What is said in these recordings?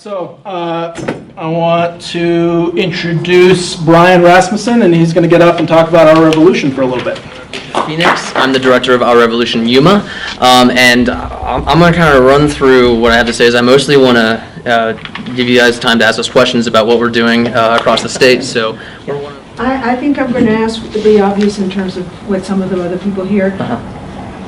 So I want to introduce Brian Rasmussen, and he's going to get up and talk about Our Revolution for a little bit. Phoenix. I'm the director of Our Revolution Yuma, and I'm going to kind of run through what I have to say. Is I mostly want to give you guys time to ask us questions about what we're doing across the state. So I think I'm going to ask the obvious in terms of what some of the other people here.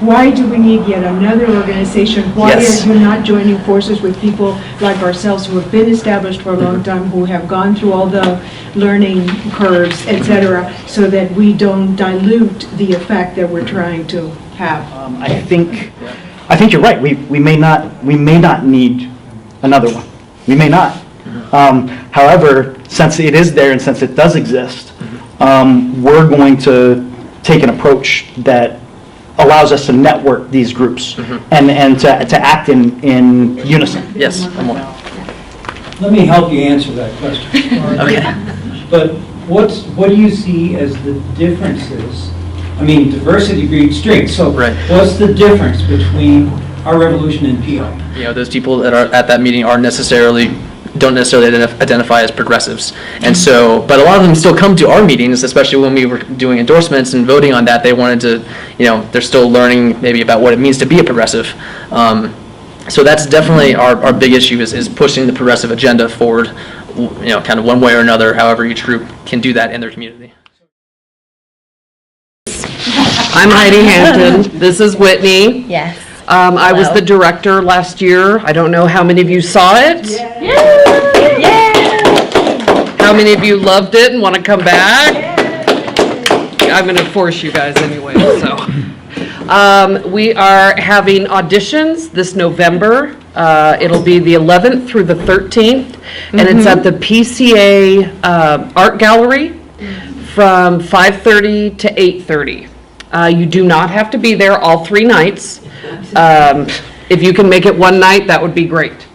Why do we need yet another organization? Why Yes. are you not joining forces with people like ourselves who have been established for a long time, who have gone through all the learning curves, etc., so that we don't dilute the effect that we're trying to have? I think you're right. We may not need another one. We may not. However, since it is there and since it does exist, we're going to take an approach that allows us to network these groups and to act in unison. yes, I'm on. Let me help you answer that question. Okay. But what do you see as the differences? I mean, diversity breeds strength. So Right. what's the difference between Our Revolution and PI? You know, those people that are at that meeting don't necessarily identify as progressives, and so, but a lot of them still come to our meetings, especially when we were doing endorsements and voting on that. They wanted to, you know, they're still learning maybe about what it means to be a progressive. So that's definitely our big issue is pushing the progressive agenda forward, you know, kind of one way or another, however each group can do that in their community. I'm Heidi Hampton. This is Whitney. Yes. I was the director last year. I don't know how many of you saw it. Yeah. How many of you loved it and want to come back? I'm going to force you guys anyway. So, we are having auditions this November. It'll be the 11th through the 13th, and it's at the PCA Art Gallery from 5:30 to 8:30. You do not have to be there all 3 nights. If you can make it one night, that would be great.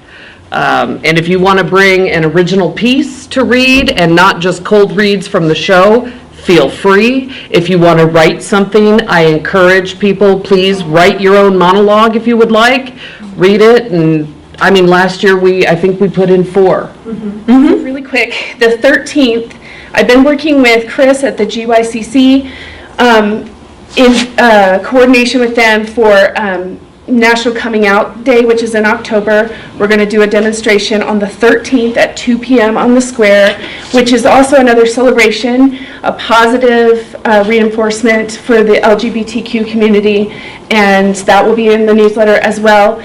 And if you want to bring an original piece to read and not just cold reads from the show, feel free. If you want to write something, I encourage people, please write your own monologue if you would like. Read it, and I mean, last year I think we put in 4. Really quick, the 13th, I've been working with Chris at the GYCC in coordination with them for National Coming Out Day, which is in October. We're going to do a demonstration on the 13th at 2 p.m. on the square, which is also another celebration, a positive reinforcement for the LGBTQ community, and that will be in the newsletter as well.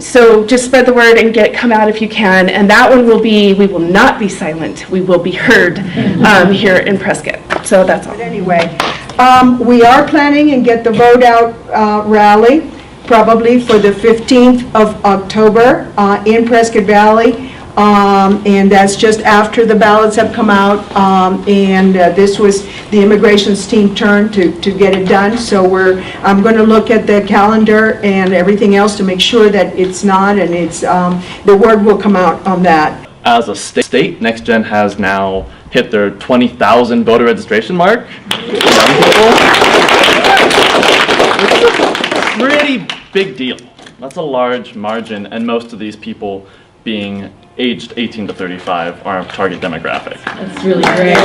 So just spread the word and come out if you can. And that one we will not be silent. We will be heard here in Prescott. So that's all. But anyway, we are planning and get the vote out rally probably for the 15th of October in Prescott Valley. And that's just after the ballots have come out, and this was the immigrations team turn to get it done. So I'm going to look at the calendar and everything else to make sure that it's not, and it's the word will come out on that. As a state, Next Gen has now hit their 20,000 voter registration mark. Young people. It's a pretty big deal. That's a large margin, and most of these people being aged 18 to 35 are our target demographic. That's really great.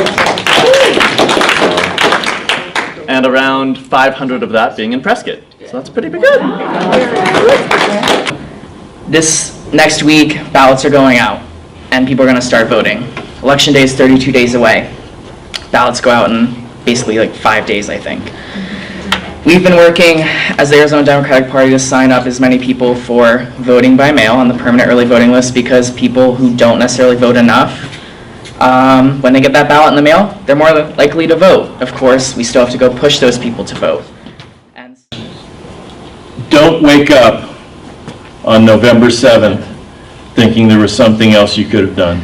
And around 500 of that being in Prescott. So that's pretty good. This next week, ballots are going out, and people are going to start voting. Election day is 32 days away. Ballots go out in basically like 5 days, I think. We've been working as the Arizona Democratic Party to sign up as many people for voting by mail on the permanent early voting list, because people who don't necessarily vote enough, when they get that ballot in the mail, they're more likely to vote. Of course, we still have to go push those people to vote. And don't wake up on November 7th thinking there was something else you could have done.